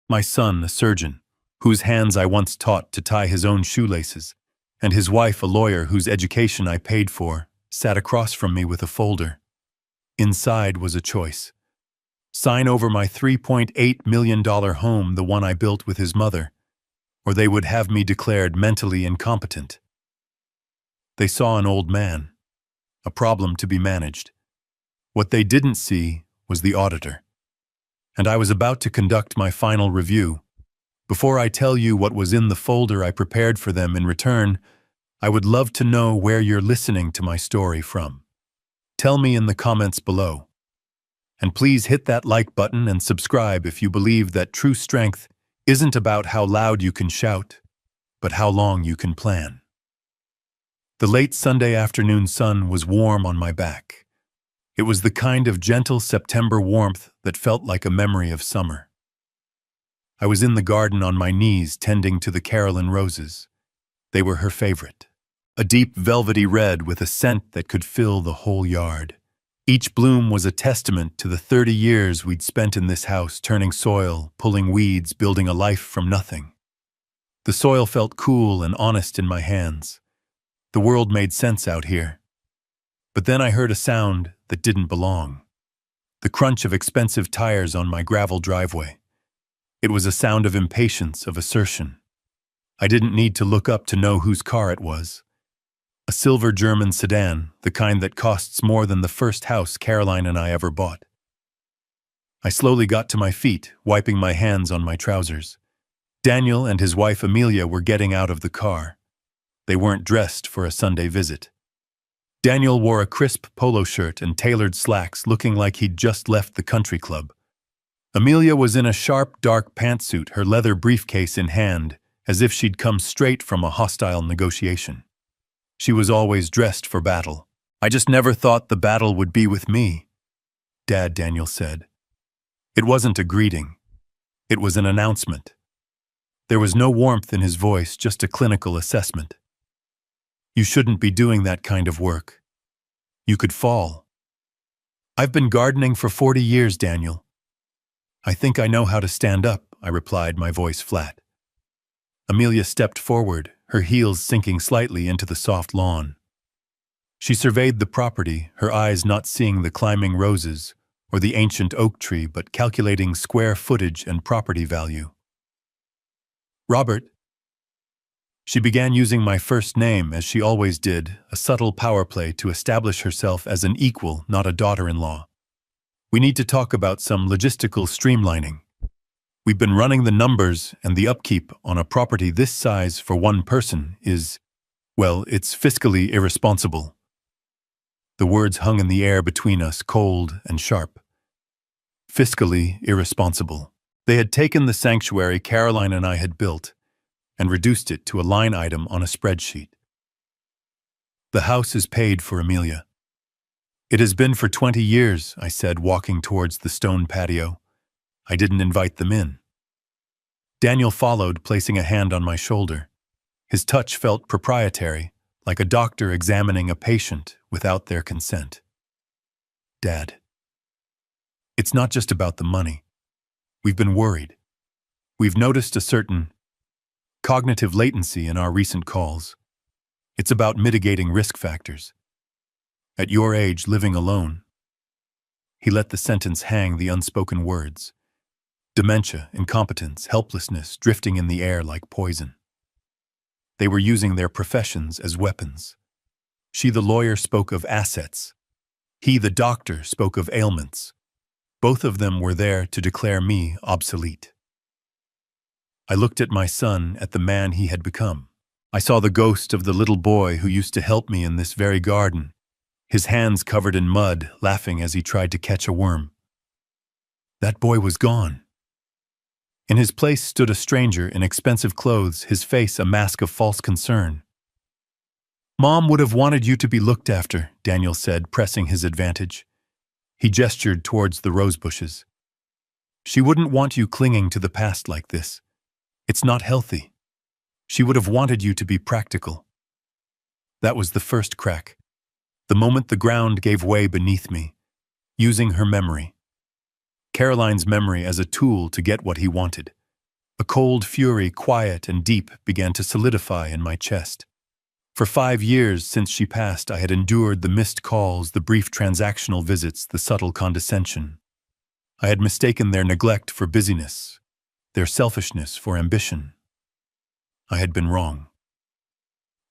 My son, a surgeon, whose hands I once taught to tie his own shoelaces, and his wife, a lawyer whose education I paid for, sat across from me with a folder. Inside was a choice. Sign over my $3.8 million home, the one I built with his mother, or they would have me declared mentally incompetent. They saw an old man, a problem to be managed. What they didn't see was the auditor. And I was about to conduct my final review. Before I tell you what was in the folder I prepared for them in return, I would love to know where you're listening to my story from. Tell me in the comments below. And please hit that like button and subscribe if you believe that true strength isn't about how loud you can shout, but how long you can plan. The late Sunday afternoon sun was warm on my back. It was the kind of gentle September warmth that felt like a memory of summer. I was in the garden on my knees tending to the Carolyn roses. They were her favorite. A deep velvety red with a scent that could fill the whole yard. Each bloom was a testament to the 30 years we'd spent in this house, turning soil, pulling weeds, building a life from nothing. The soil felt cool and honest in my hands. The world made sense out here. But then I heard a sound that didn't belong. The crunch of expensive tires on my gravel driveway. It was a sound of impatience, of assertion. I didn't need to look up to know whose car it was. A silver German sedan, the kind that costs more than the first house Caroline and I ever bought. I slowly got to my feet, wiping my hands on my trousers. Daniel and his wife Amelia were getting out of the car. They weren't dressed for a Sunday visit. Daniel wore a crisp polo shirt and tailored slacks, looking like he'd just left the country club. Amelia was in a sharp, dark pantsuit, her leather briefcase in hand, as if she'd come straight from a hostile negotiation. She was always dressed for battle. I just never thought the battle would be with me, Dad, Daniel said. It wasn't a greeting. It was an announcement. There was no warmth in his voice, just a clinical assessment. You shouldn't be doing that kind of work. You could fall. I've been gardening for 40 years, Daniel. I think I know how to stand up, I replied, my voice flat. Amelia stepped forward, her heels sinking slightly into the soft lawn. She surveyed the property, her eyes not seeing the climbing roses or the ancient oak tree, but calculating square footage and property value. Robert. She began using my first name, as she always did, a subtle power play to establish herself as an equal, not a daughter-in-law. We need to talk about some logistical streamlining. We've been running the numbers, and the upkeep on a property this size for one person is, well, it's fiscally irresponsible. The words hung in the air between us, cold and sharp. Fiscally irresponsible. They had taken the sanctuary Caroline and I had built and reduced it to a line item on a spreadsheet. The house is paid for, Amelia. It has been for 20 years, I said, walking towards the stone patio. I didn't invite them in. Daniel followed, placing a hand on my shoulder. His touch felt proprietary, like a doctor examining a patient without their consent. Dad. It's not just about the money. We've been worried. We've noticed a certain cognitive latency in our recent calls. It's about mitigating risk factors. At your age, living alone. He let the sentence hang, the unspoken words. Dementia, incompetence, helplessness drifting in the air like poison. They were using their professions as weapons. She, the lawyer, spoke of assets. He, the doctor, spoke of ailments. Both of them were there to declare me obsolete. I looked at my son, at the man he had become. I saw the ghost of the little boy who used to help me in this very garden, his hands covered in mud, laughing as he tried to catch a worm. That boy was gone. In his place stood a stranger in expensive clothes, his face a mask of false concern. Mom would have wanted you to be looked after, Daniel said, pressing his advantage. He gestured towards the rose bushes. She wouldn't want you clinging to the past like this. It's not healthy. She would have wanted you to be practical. That was the first crack. The moment the ground gave way beneath me, using her memory. Caroline's memory as a tool to get what he wanted. A cold fury, quiet and deep, began to solidify in my chest. For 5 years since she passed, I had endured the missed calls, the brief transactional visits, the subtle condescension. I had mistaken their neglect for busyness, their selfishness for ambition. I had been wrong.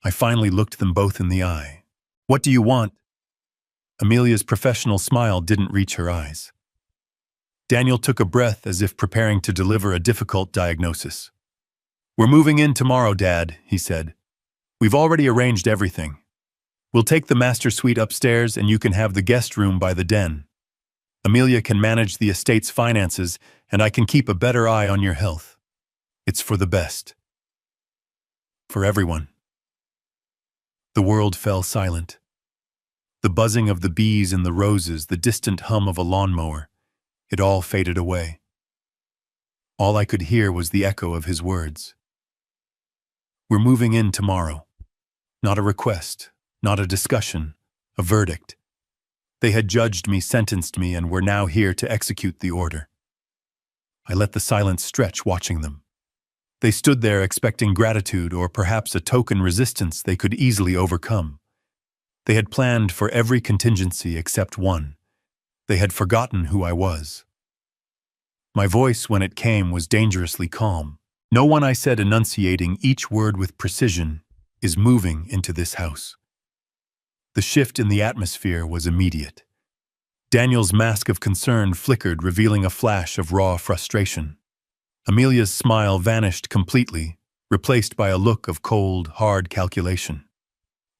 I finally looked them both in the eye. "What do you want?" Amelia's professional smile didn't reach her eyes. Daniel took a breath as if preparing to deliver a difficult diagnosis. "We're moving in tomorrow, Dad," he said. "We've already arranged everything. We'll take the master suite upstairs and you can have the guest room by the den. Amelia can manage the estate's finances and I can keep a better eye on your health. It's for the best. For everyone." The world fell silent. The buzzing of the bees in the roses, the distant hum of a lawnmower, it all faded away. All I could hear was the echo of his words. "We're moving in tomorrow." Not a request, not a discussion, a verdict. They had judged me, sentenced me, and were now here to execute the order. I let the silence stretch, watching them. They stood there expecting gratitude or perhaps a token resistance they could easily overcome. They had planned for every contingency except one. They had forgotten who I was. My voice, when it came, was dangerously calm. "No one," I said, enunciating each word with precision, "is moving into this house." The shift in the atmosphere was immediate. Daniel's mask of concern flickered, revealing a flash of raw frustration. Amelia's smile vanished completely, replaced by a look of cold, hard calculation.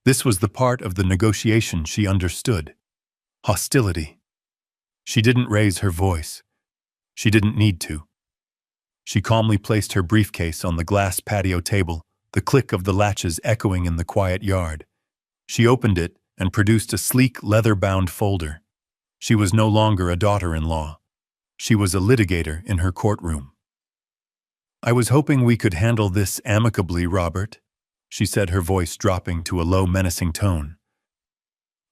This was the part of the negotiation she understood. Hostility. She didn't raise her voice. She didn't need to. She calmly placed her briefcase on the glass patio table, the click of the latches echoing in the quiet yard. She opened it and produced a sleek, leather-bound folder. She was no longer a daughter-in-law. She was a litigator in her courtroom. "I was hoping we could handle this amicably, Robert," she said, her voice dropping to a low, menacing tone.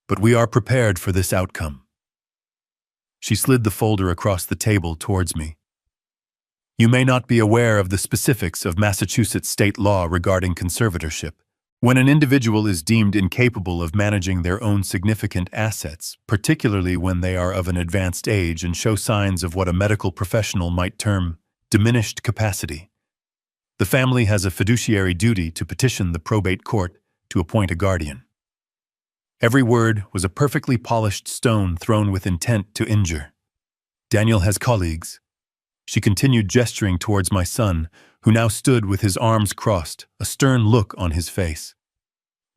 "But we are prepared for this outcome." She slid the folder across the table towards me. "You may not be aware of the specifics of Massachusetts state law regarding conservatorship. When an individual is deemed incapable of managing their own significant assets, particularly when they are of an advanced age and show signs of what a medical professional might term diminished capacity, the family has a fiduciary duty to petition the probate court to appoint a guardian." Every word was a perfectly polished stone thrown with intent to injure. "Daniel has colleagues." She continued, gesturing towards my son, who now stood with his arms crossed, a stern look on his face.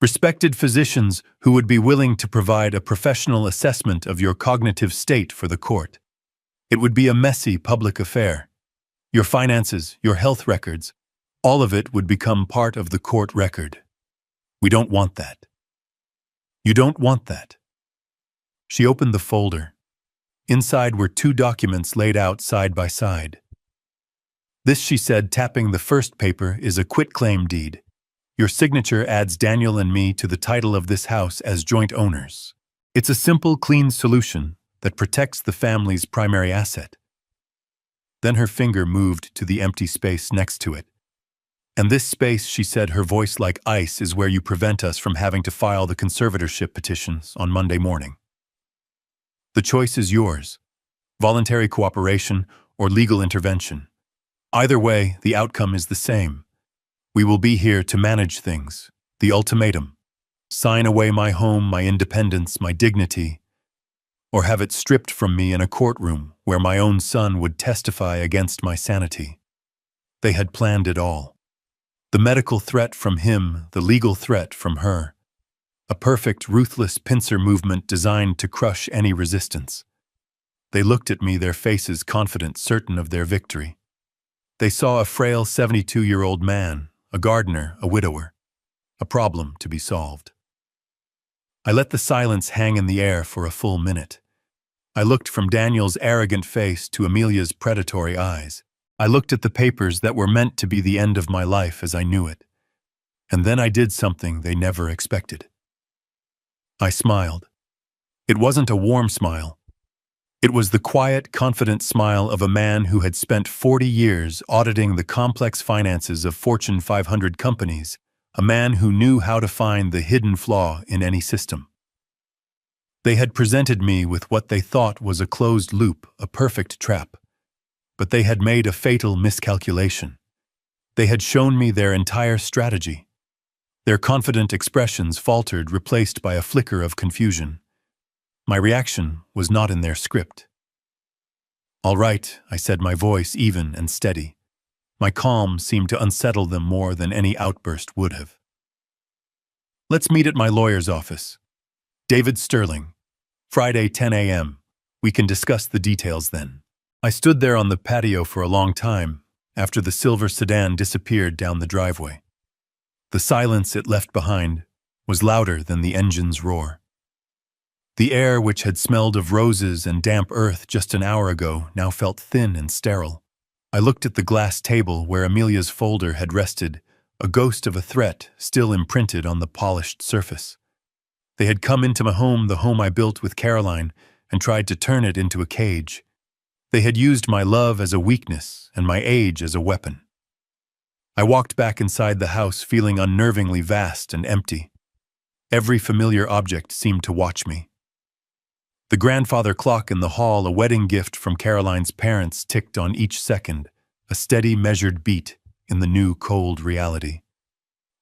"Respected physicians who would be willing to provide a professional assessment of your cognitive state for the court. It would be a messy public affair. Your finances, your health records, all of it would become part of the court record. We don't want that. You don't want that." She opened the folder. Inside were 2 documents laid out side by side. "This," she said, tapping the first paper, "is a quitclaim deed. Your signature adds Daniel and me to the title of this house as joint owners. It's a simple, clean solution that protects the family's primary asset." Then her finger moved to the empty space next to it. "And this space," she said, her voice like ice, "is where you prevent us from having to file the conservatorship petitions on Monday morning. The choice is yours: voluntary cooperation or legal intervention. Either way, the outcome is the same. We will be here to manage things. The ultimatum: sign away my home, my independence, my dignity, or have it stripped from me in a courtroom where my own son would testify against my sanity." They had planned it all. The medical threat from him, the legal threat from her. A perfect, ruthless pincer movement designed to crush any resistance. They looked at me, their faces confident, certain of their victory. They saw a frail 72-year-old man, a gardener, a widower, a problem to be solved. I let the silence hang in the air for a full minute. I looked from Daniel's arrogant face to Amelia's predatory eyes. I looked at the papers that were meant to be the end of my life as I knew it. And then I did something they never expected. I smiled. It wasn't a warm smile. It was the quiet, confident smile of a man who had spent 40 years auditing the complex finances of Fortune 500 companies, a man who knew how to find the hidden flaw in any system. They had presented me with what they thought was a closed loop, a perfect trap. But they had made a fatal miscalculation. They had shown me their entire strategy. Their confident expressions faltered, replaced by a flicker of confusion. My reaction was not in their script. "All right," I said, my voice even and steady. My calm seemed to unsettle them more than any outburst would have. "Let's meet at my lawyer's office. David Sterling. Friday, 10 a.m. We can discuss the details then." I stood there on the patio for a long time, after the silver sedan disappeared down the driveway. The silence it left behind was louder than the engine's roar. The air, which had smelled of roses and damp earth just an hour ago, now felt thin and sterile. I looked at the glass table where Amelia's folder had rested, a ghost of a threat still imprinted on the polished surface. They had come into my home, the home I built with Caroline, and tried to turn it into a cage. They had used my love as a weakness and my age as a weapon. I walked back inside the house, feeling unnervingly vast and empty. Every familiar object seemed to watch me. The grandfather clock in the hall, a wedding gift from Caroline's parents, ticked on each second, a steady, measured beat in the new, cold reality.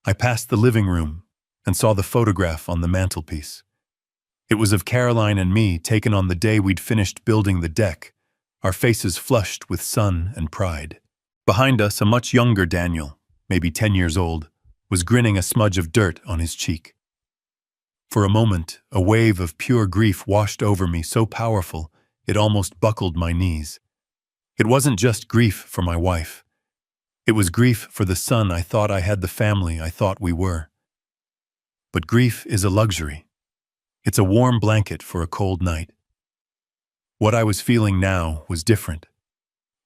I passed the living room and saw the photograph on the mantelpiece. It was of Caroline and me, taken on the day we'd finished building the deck, our faces flushed with sun and pride. Behind us, a much younger Daniel, maybe 10 years old, was grinning, a smudge of dirt on his cheek. For a moment, a wave of pure grief washed over me, so powerful it almost buckled my knees. It wasn't just grief for my wife. It was grief for the son I thought I had, the family I thought we were. But grief is a luxury. It's a warm blanket for a cold night. What I was feeling now was different.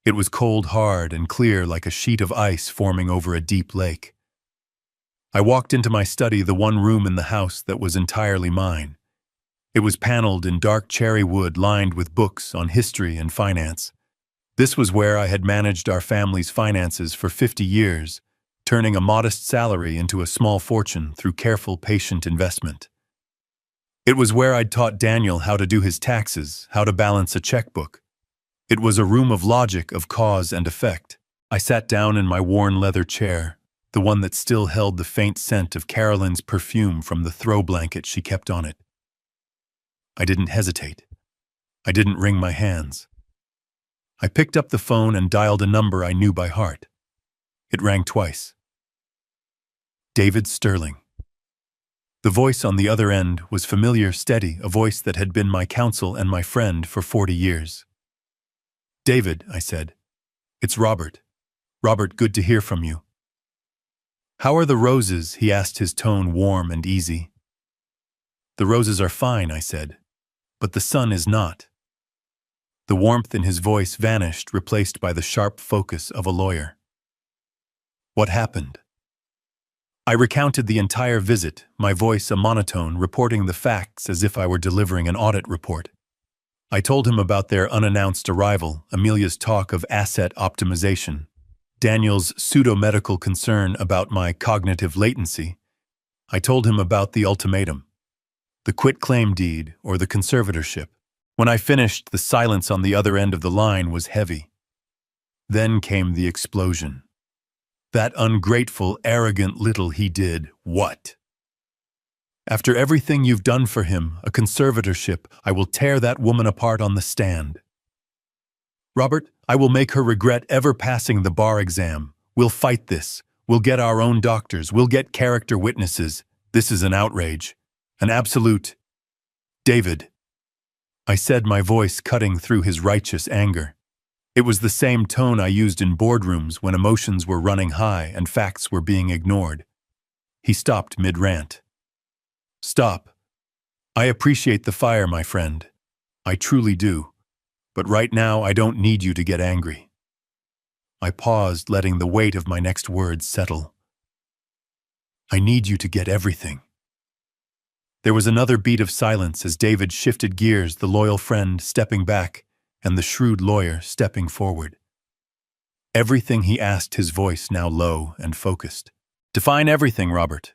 It was cold, hard, and clear, like a sheet of ice forming over a deep lake. I walked into my study, the one room in the house that was entirely mine. It was paneled in dark cherry wood, lined with books on history and finance. This was where I had managed our family's finances for 50 years, turning a modest salary into a small fortune through careful, patient investment. It was where I'd taught Daniel how to do his taxes, how to balance a checkbook. It was a room of logic, of cause and effect. I sat down in my worn leather chair, the one that still held the faint scent of Caroline's perfume from the throw blanket she kept on it. I didn't hesitate. I didn't wring my hands. I picked up the phone and dialed a number I knew by heart. It rang twice. David Sterling. The voice on the other end was familiar, steady, a voice that had been my counsel and my friend for 40 years. "David," I said. "It's Robert. Robert, good to hear from you." "How are the roses?" he asked, his tone warm and easy. "The roses are fine," I said, "but the sun is not." The warmth in his voice vanished, replaced by the sharp focus of a lawyer. "What happened?" I recounted the entire visit, my voice a monotone, reporting the facts as if I were delivering an audit report. I told him about their unannounced arrival, Amelia's talk of asset optimization, Daniel's pseudo-medical concern about my cognitive latency. I told him about the ultimatum, the quitclaim deed or the conservatorship. When I finished, the silence on the other end of the line was heavy. Then came the explosion. That ungrateful, arrogant little he did what? After everything you've done for him, a conservatorship, I will tear that woman apart on the stand. Robert, I will make her regret ever passing the bar exam. We'll fight this. We'll get our own doctors. We'll get character witnesses. This is an outrage. An absolute. David, I said, my voice cutting through his righteous anger. It was the same tone I used in boardrooms when emotions were running high and facts were being ignored. He stopped mid-rant. Stop. I appreciate the fire, my friend. I truly do. But right now, I don't need you to get angry. I paused, letting the weight of my next words settle. I need you to get everything. There was another beat of silence as David shifted gears, the loyal friend stepping back, and the shrewd lawyer stepping forward. Everything he asked, his voice now low and focused. Define everything, Robert.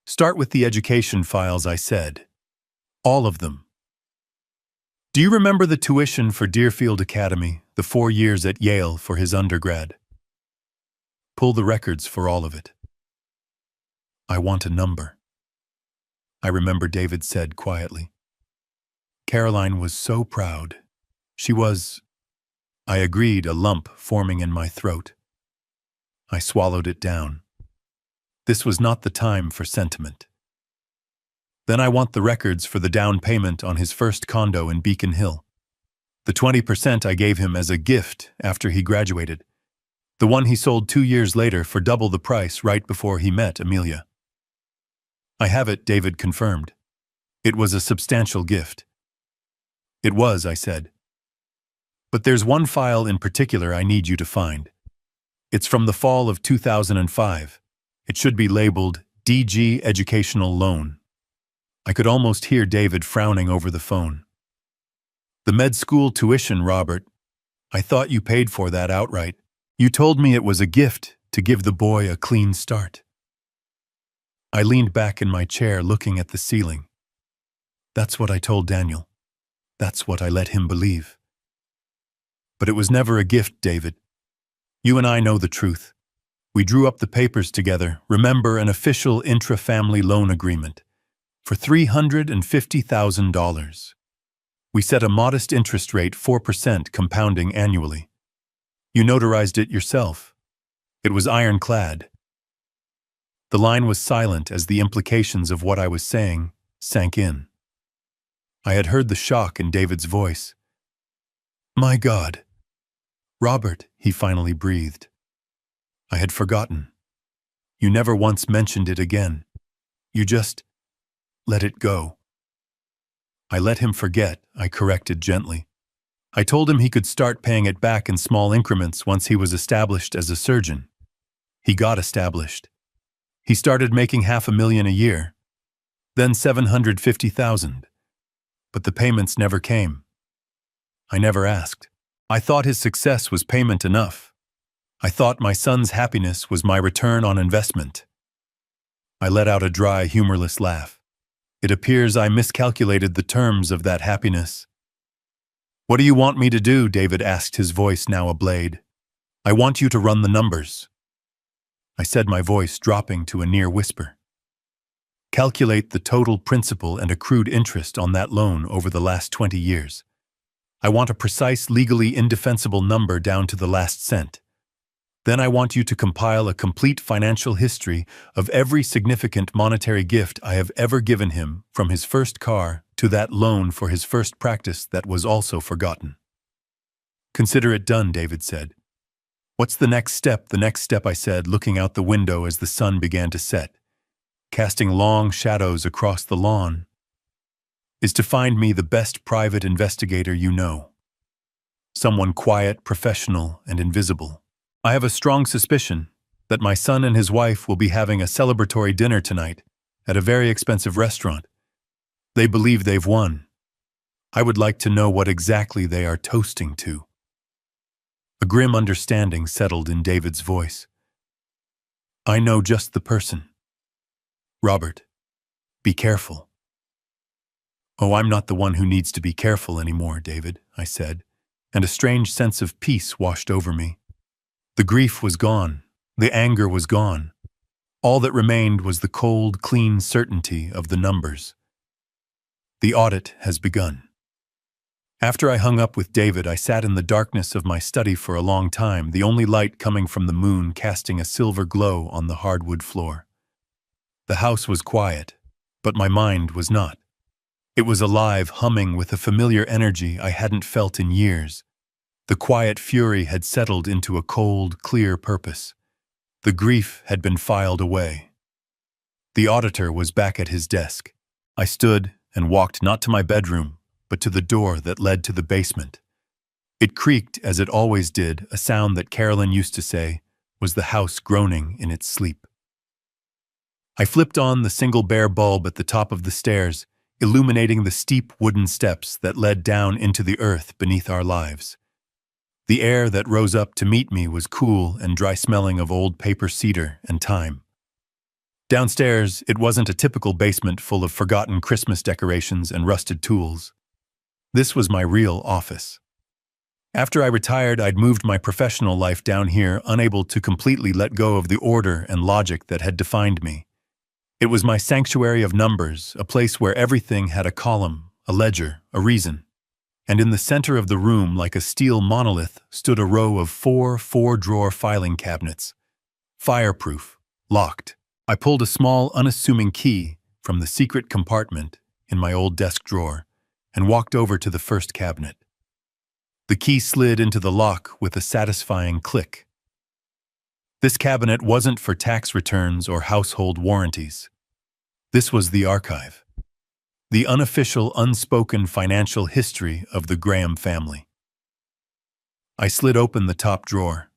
Start with the education files, I said. All of them. Do you remember the tuition for Deerfield Academy, the 4 years at Yale for his undergrad? Pull the records for all of it. I want a number, I remember David said quietly. Caroline was so proud. She was, I agreed, a lump forming in my throat. I swallowed it down. This was not the time for sentiment. Then I want the records for the down payment on his first condo in Beacon Hill. The 20% I gave him as a gift after he graduated. The one he sold 2 years later for double the price right before he met Amelia. I have it, David confirmed. It was a substantial gift. It was, I said. But there's one file in particular I need you to find. It's from the fall of 2005. It should be labeled DG Educational Loan. I could almost hear David frowning over the phone. The med school tuition, Robert. I thought you paid for that outright. You told me it was a gift to give the boy a clean start. I leaned back in my chair looking at the ceiling. That's what I told Daniel. That's what I let him believe. But it was never a gift, David. You and I know the truth. We drew up the papers together, remember, an official intra-family loan agreement, for $350,000. We set a modest interest rate, 4% compounding annually. You notarized it yourself. It was ironclad. The line was silent as the implications of what I was saying sank in. I had heard the shock in David's voice. My God. Robert, he finally breathed. I had forgotten. You never once mentioned it again. You just let it go. I let him forget, I corrected gently. I told him he could start paying it back in small increments once he was established as a surgeon. He got established. He started making $500,000 a year, then $750,000. But the payments never came. I never asked. I thought his success was payment enough. I thought my son's happiness was my return on investment. I let out a dry, humorless laugh. It appears I miscalculated the terms of that happiness. What do you want me to do? David asked, his voice now a blade. I want you to run the numbers. I said, my voice dropping to a near whisper. Calculate the total principal and accrued interest on that loan over the last 20 years. I want a precise, legally indefensible number down to the last cent. Then I want you to compile a complete financial history of every significant monetary gift I have ever given him, from his first car to that loan for his first practice that was also forgotten. Consider it done, David said. What's the next step? The next step, I said, looking out the window as the sun began to set, casting long shadows across the lawn, is to find me the best private investigator you know. Someone quiet, professional, and invisible. I have a strong suspicion that my son and his wife will be having a celebratory dinner tonight at a very expensive restaurant. They believe they've won. I would like to know what exactly they are toasting to. A grim understanding settled in David's voice. I know just the person. Robert, be careful. Oh, I'm not the one who needs to be careful anymore, David, I said, and a strange sense of peace washed over me. The grief was gone. The anger was gone. All that remained was the cold, clean certainty of the numbers. The audit has begun. After I hung up with David, I sat in the darkness of my study for a long time, the only light coming from the moon casting a silver glow on the hardwood floor. The house was quiet, but my mind was not. It was alive, humming with a familiar energy I hadn't felt in years. The quiet fury had settled into a cold, clear purpose. The grief had been filed away. The auditor was back at his desk. I stood and walked not to my bedroom, but to the door that led to the basement. It creaked as it always did, a sound that Carolyn used to say was the house groaning in its sleep. I flipped on the single bare bulb at the top of the stairs, illuminating the steep wooden steps that led down into the earth beneath our lives. The air that rose up to meet me was cool and dry-smelling of old paper cedar and thyme. Downstairs, it wasn't a typical basement full of forgotten Christmas decorations and rusted tools. This was my real office. After I retired, I'd moved my professional life down here, unable to completely let go of the order and logic that had defined me. It was my sanctuary of numbers, a place where everything had a column, a ledger, a reason. And in the center of the room, like a steel monolith, stood a row of four-drawer filing cabinets. Fireproof, locked. I pulled a small, unassuming key from the secret compartment in my old desk drawer and walked over to the first cabinet. The key slid into the lock with a satisfying click. This cabinet wasn't for tax returns or household warranties. This was the archive. The unofficial, unspoken financial history of the Graham family. I slid open the top drawer.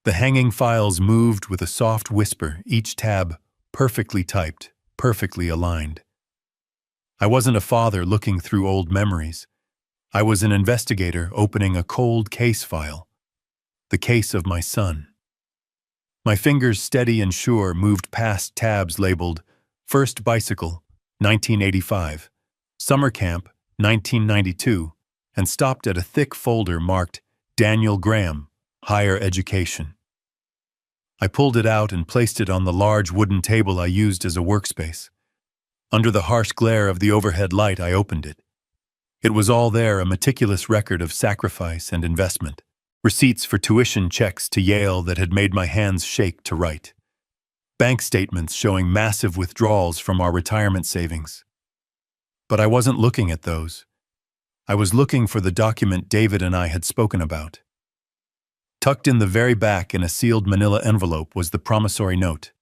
The hanging files moved with a soft whisper, each tab perfectly typed, perfectly aligned. I wasn't a father looking through old memories. I was an investigator opening a cold case file, the case of my son. My fingers, steady and sure, moved past tabs labeled First Bicycle, 1985, Summer Camp, 1992, and stopped at a thick folder marked Daniel Graham, Higher Education. I pulled it out and placed it on the large wooden table I used as a workspace. Under the harsh glare of the overhead light, I opened it. It was all there, a meticulous record of sacrifice and investment. Receipts for tuition checks to Yale that had made my hands shake to write. Bank statements showing massive withdrawals from our retirement savings. But I wasn't looking at those. I was looking for the document David and I had spoken about. Tucked in the very back in a sealed manila envelope was the promissory note.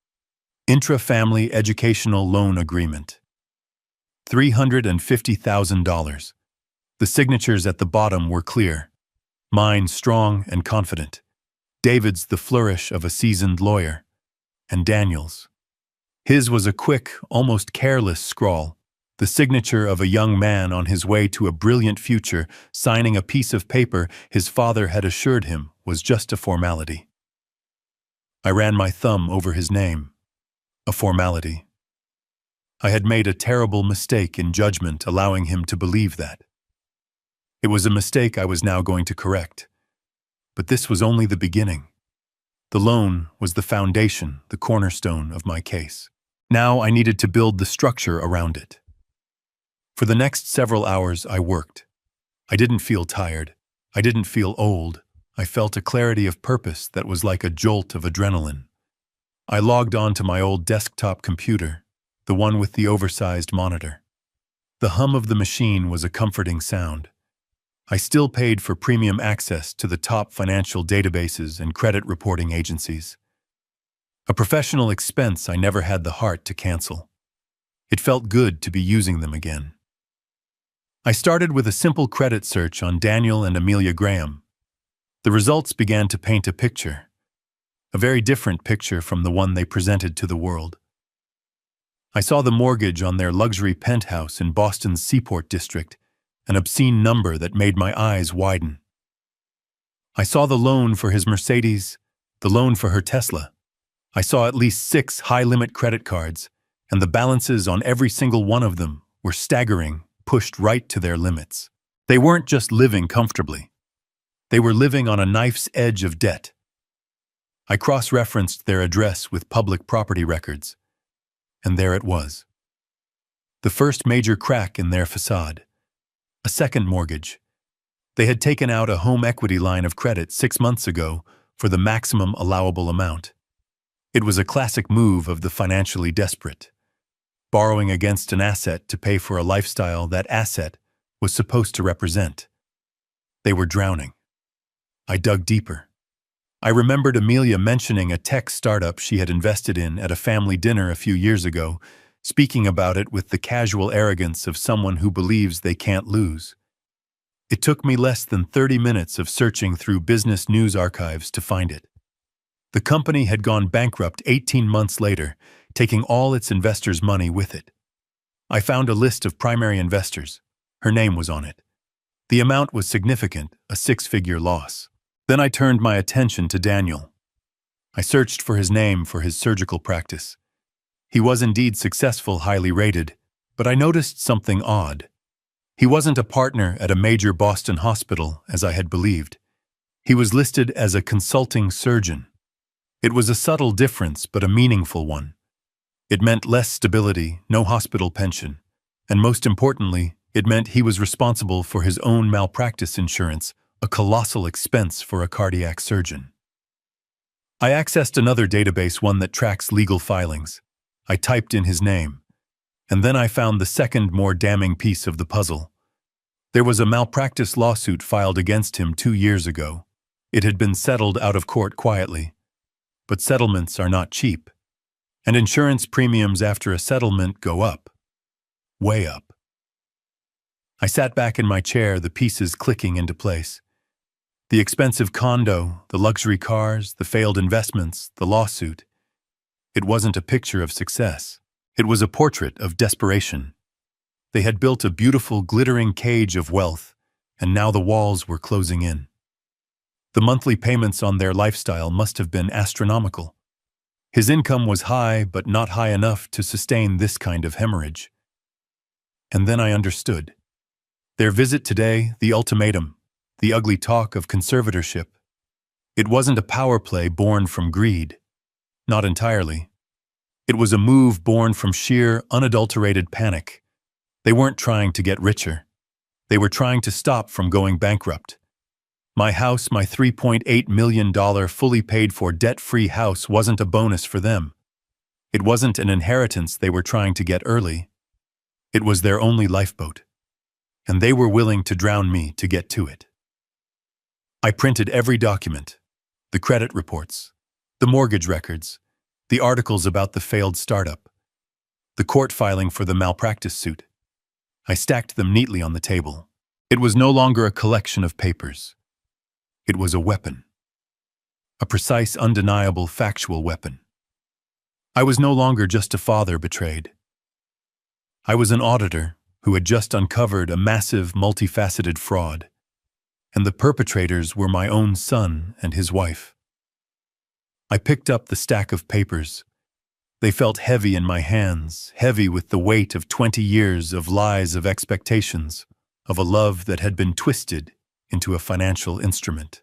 Intra-family educational loan agreement. $350,000. The signatures at the bottom were clear. Mine strong and confident. David's the flourish of a seasoned lawyer. And Daniel's. His was a quick, almost careless scrawl, the signature of a young man on his way to a brilliant future, signing a piece of paper his father had assured him was just a formality. I ran my thumb over his name. A formality. I had made a terrible mistake in judgment, allowing him to believe that. It was a mistake I was now going to correct. But this was only the beginning. The loan was the foundation, the cornerstone of my case. Now I needed to build the structure around it. For the next several hours I worked. I didn't feel tired. I didn't feel old. I felt a clarity of purpose that was like a jolt of adrenaline. I logged on to my old desktop computer, the one with the oversized monitor. The hum of the machine was a comforting sound. I still paid for premium access to the top financial databases and credit reporting agencies. A professional expense I never had the heart to cancel. It felt good to be using them again. I started with a simple credit search on Daniel and Amelia Graham. The results began to paint a picture, a very different picture from the one they presented to the world. I saw the mortgage on their luxury penthouse in Boston's Seaport District, an obscene number that made my eyes widen. I saw the loan for his Mercedes, the loan for her Tesla. I saw at least 6 high-limit credit cards, and the balances on every single one of them were staggering, pushed right to their limits. They weren't just living comfortably. They were living on a knife's edge of debt. I cross-referenced their address with public property records, and there it was. The first major crack in their facade. A second mortgage. They had taken out a home equity line of credit 6 months ago for the maximum allowable amount. It was a classic move of the financially desperate, borrowing against an asset to pay for a lifestyle that asset was supposed to represent. They were drowning. I dug deeper. I remembered Amelia mentioning a tech startup she had invested in at a family dinner a few years ago, speaking about it with the casual arrogance of someone who believes they can't lose. It took me less than 30 minutes of searching through business news archives to find it. The company had gone bankrupt 18 months later, taking all its investors' money with it. I found a list of primary investors. Her name was on it. The amount was significant, a six-figure loss. Then I turned my attention to Daniel. I searched for his name for his surgical practice. He was indeed successful, highly rated, but I noticed something odd. He wasn't a partner at a major Boston hospital, as I had believed. He was listed as a consulting surgeon. It was a subtle difference, but a meaningful one. It meant less stability, no hospital pension, and most importantly, it meant he was responsible for his own malpractice insurance, a colossal expense for a cardiac surgeon. I accessed another database, one that tracks legal filings. I typed in his name, and then I found the second, more damning piece of the puzzle. There was a malpractice lawsuit filed against him 2 years ago. It had been settled out of court quietly. But settlements are not cheap, and insurance premiums after a settlement go up. Way up. I sat back in my chair, the pieces clicking into place. The expensive condo, the luxury cars, the failed investments, the lawsuit. It wasn't a picture of success. It was a portrait of desperation. They had built a beautiful, glittering cage of wealth, and now the walls were closing in. The monthly payments on their lifestyle must have been astronomical. His income was high, but not high enough to sustain this kind of hemorrhage. And then I understood. Their visit today, the ultimatum, the ugly talk of conservatorship. It wasn't a power play born from greed. Not entirely. It was a move born from sheer, unadulterated panic. They weren't trying to get richer. They were trying to stop from going bankrupt. My house, my $3.8 million fully paid-for debt-free house, wasn't a bonus for them. It wasn't an inheritance they were trying to get early. It was their only lifeboat. And they were willing to drown me to get to it. I printed every document, the credit reports, the mortgage records, the articles about the failed startup, the court filing for the malpractice suit. I stacked them neatly on the table. It was no longer a collection of papers. It was a weapon. A precise, undeniable, factual weapon. I was no longer just a father betrayed. I was an auditor who had just uncovered a massive, multifaceted fraud, and the perpetrators were my own son and his wife. I picked up the stack of papers. They felt heavy in my hands, heavy with the weight of 20 years of lies, of expectations, of a love that had been twisted into a financial instrument.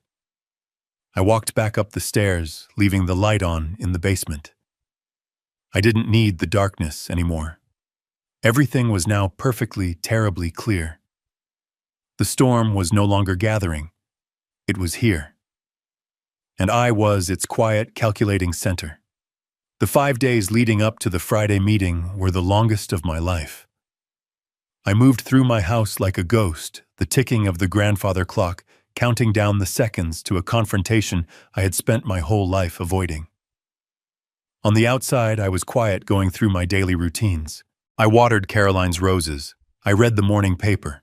I walked back up the stairs, leaving the light on in the basement. I didn't need the darkness anymore. Everything was now perfectly, terribly clear. The storm was no longer gathering. It was here. And I was its quiet, calculating center. The 5 days leading up to the Friday meeting were the longest of my life. I moved through my house like a ghost, the ticking of the grandfather clock, counting down the seconds to a confrontation I had spent my whole life avoiding. On the outside, I was quiet, going through my daily routines. I watered Caroline's roses. I read the morning paper.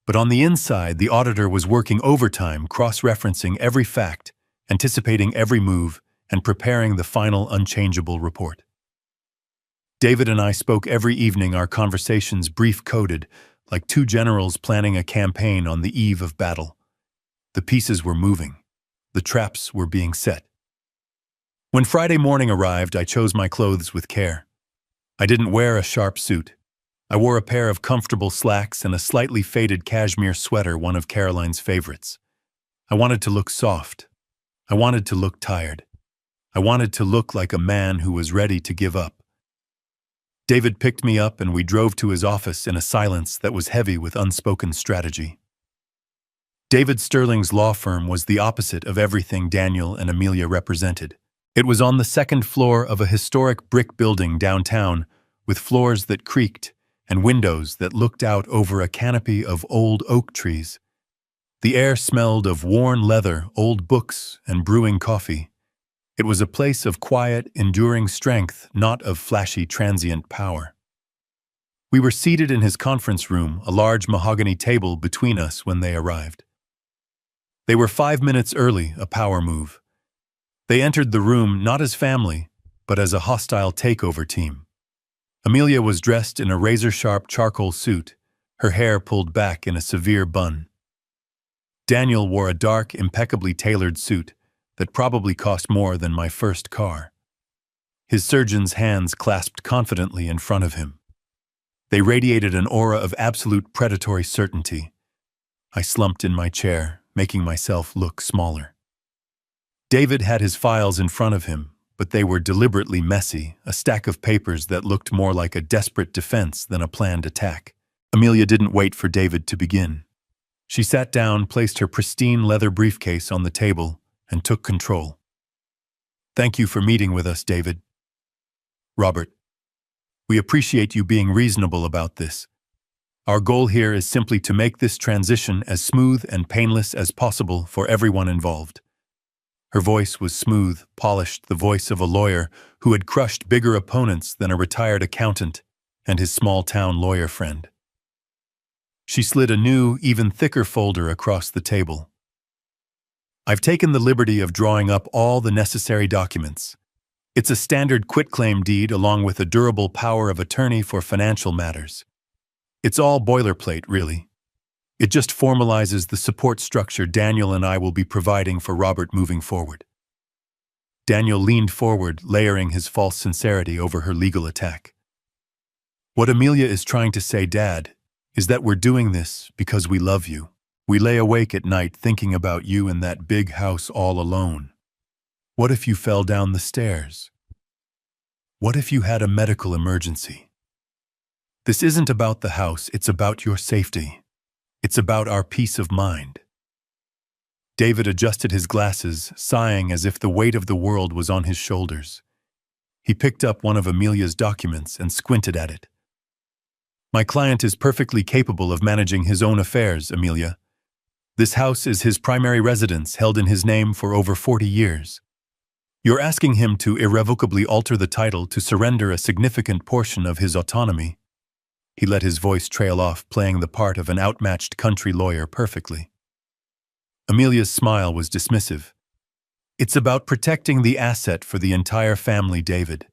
But on the inside, the auditor was working overtime, cross-referencing every fact, anticipating every move, and preparing the final unchangeable report. David and I spoke every evening, our conversations brief-coded, like two generals planning a campaign on the eve of battle. The pieces were moving. The traps were being set. When Friday morning arrived, I chose my clothes with care. I didn't wear a sharp suit. I wore a pair of comfortable slacks and a slightly faded cashmere sweater, one of Caroline's favorites. I wanted to look soft. I wanted to look tired. I wanted to look like a man who was ready to give up. David picked me up and we drove to his office in a silence that was heavy with unspoken strategy. David Sterling's law firm was the opposite of everything Daniel and Amelia represented. It was on the second floor of a historic brick building downtown, with floors that creaked and windows that looked out over a canopy of old oak trees. The air smelled of worn leather, old books, and brewing coffee. It was a place of quiet, enduring strength, not of flashy, transient power. We were seated in his conference room, a large mahogany table between us when they arrived. They were 5 minutes early, a power move. They entered the room not as family, but as a hostile takeover team. Amelia was dressed in a razor-sharp charcoal suit, her hair pulled back in a severe bun. Daniel wore a dark, impeccably tailored suit that probably cost more than my first car. His surgeon's hands clasped confidently in front of him. They radiated an aura of absolute predatory certainty. I slumped in my chair, making myself look smaller. David had his files in front of him, but they were deliberately messy, a stack of papers that looked more like a desperate defense than a planned attack. Amelia didn't wait for David to begin. She sat down, placed her pristine leather briefcase on the table, and took control. "Thank you for meeting with us, David. Robert, we appreciate you being reasonable about this. Our goal here is simply to make this transition as smooth and painless as possible for everyone involved." Her voice was smooth, polished, the voice of a lawyer who had crushed bigger opponents than a retired accountant and his small-town lawyer friend. She slid a new, even thicker folder across the table. "I've taken the liberty of drawing up all the necessary documents. It's a standard quitclaim deed along with a durable power of attorney for financial matters. It's all boilerplate, really. It just formalizes the support structure Daniel and I will be providing for Robert moving forward." Daniel leaned forward, layering his false sincerity over her legal attack. "What Amelia is trying to say, Dad, is that we're doing this because we love you. We lay awake at night thinking about you in that big house all alone. What if you fell down the stairs? What if you had a medical emergency? This isn't about the house, it's about your safety. It's about our peace of mind." David adjusted his glasses, sighing as if the weight of the world was on his shoulders. He picked up one of Amelia's documents and squinted at it. "My client is perfectly capable of managing his own affairs, Amelia. This house is his primary residence, held in his name for over 40 years. You're asking him to irrevocably alter the title to surrender a significant portion of his autonomy." He let his voice trail off, playing the part of an outmatched country lawyer perfectly. Amelia's smile was dismissive. "It's about protecting the asset for the entire family, David.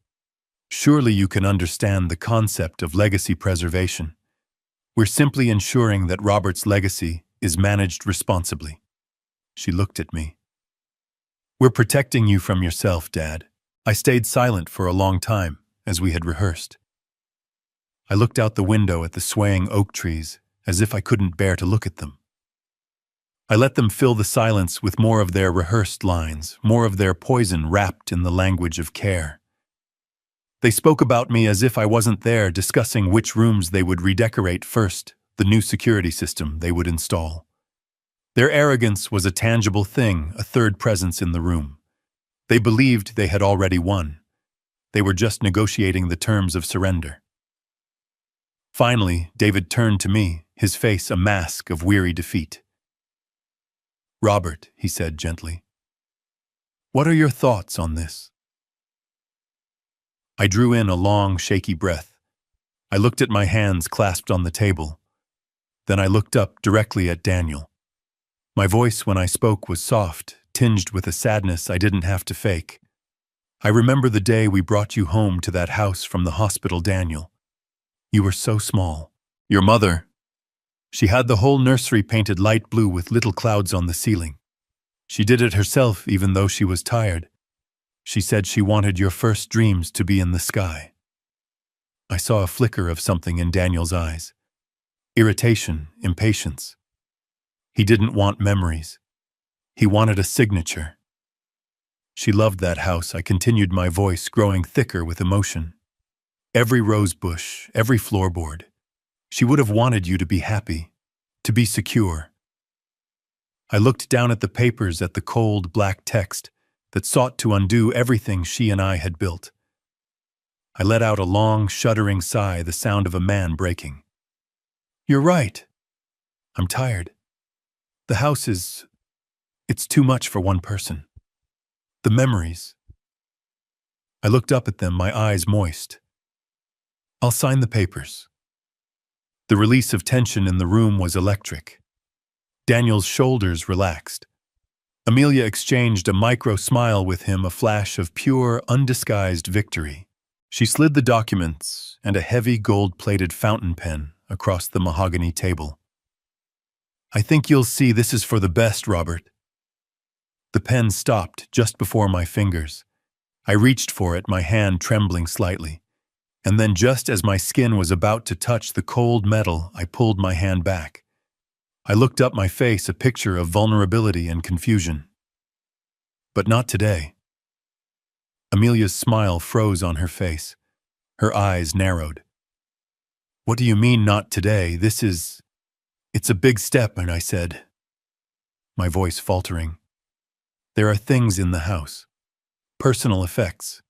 Surely you can understand the concept of legacy preservation. We're simply ensuring that Robert's legacy is managed responsibly." She looked at me. "We're protecting you from yourself, Dad." I stayed silent for a long time, as we had rehearsed. I looked out the window at the swaying oak trees, as if I couldn't bear to look at them. I let them fill the silence with more of their rehearsed lines, more of their poison wrapped in the language of care. They spoke about me as if I wasn't there, discussing which rooms they would redecorate first, the new security system they would install. Their arrogance was a tangible thing, a third presence in the room. They believed they had already won. They were just negotiating the terms of surrender. Finally, David turned to me, his face a mask of weary defeat. "Robert," he said gently, "what are your thoughts on this?" I drew in a long, shaky breath. I looked at my hands clasped on the table. Then I looked up directly at Daniel. My voice when I spoke was soft, tinged with a sadness I didn't have to fake. "I remember the day we brought you home to that house from the hospital, Daniel. You were so small. Your mother, she had the whole nursery painted light blue with little clouds on the ceiling. She did it herself even though she was tired. She said she wanted your first dreams to be in the sky." I saw a flicker of something in Daniel's eyes. Irritation, impatience. He didn't want memories. He wanted a signature. "She loved that house," I continued, my voice growing thicker with emotion. "Every rose bush, every floorboard. She would have wanted you to be happy, to be secure." I looked down at the papers, at the cold, black text that sought to undo everything she and I had built. I let out a long, shuddering sigh, the sound of a man breaking. "You're right. I'm tired. The house it's too much for one person. The memories." I looked up at them, my eyes moist. "I'll sign the papers." The release of tension in the room was electric. Daniel's shoulders relaxed. Amelia exchanged a micro smile with him, a flash of pure, undisguised victory. She slid the documents and a heavy gold-plated fountain pen across the mahogany table. "I think you'll see this is for the best, Robert." The pen stopped just before my fingers. I reached for it, my hand trembling slightly. And then just as my skin was about to touch the cold metal, I pulled my hand back. I looked up, my face a picture of vulnerability and confusion. "But not today." Amelia's smile froze on her face. Her eyes narrowed. "What do you mean, not today? It's a big step," and I said, my voice faltering. "There are things in the house. Personal effects.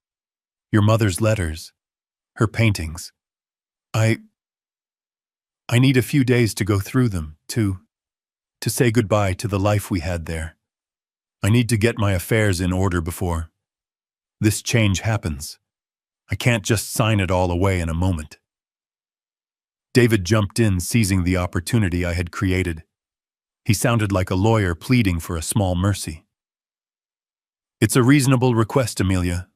Your mother's letters. Her paintings. I need a few days to go through them, to say goodbye to the life we had there. I need to get my affairs in order before this change happens. I can't just sign it all away in a moment." David jumped in, seizing the opportunity I had created. He sounded like a lawyer pleading for a small mercy. "It's a reasonable request, Amelia.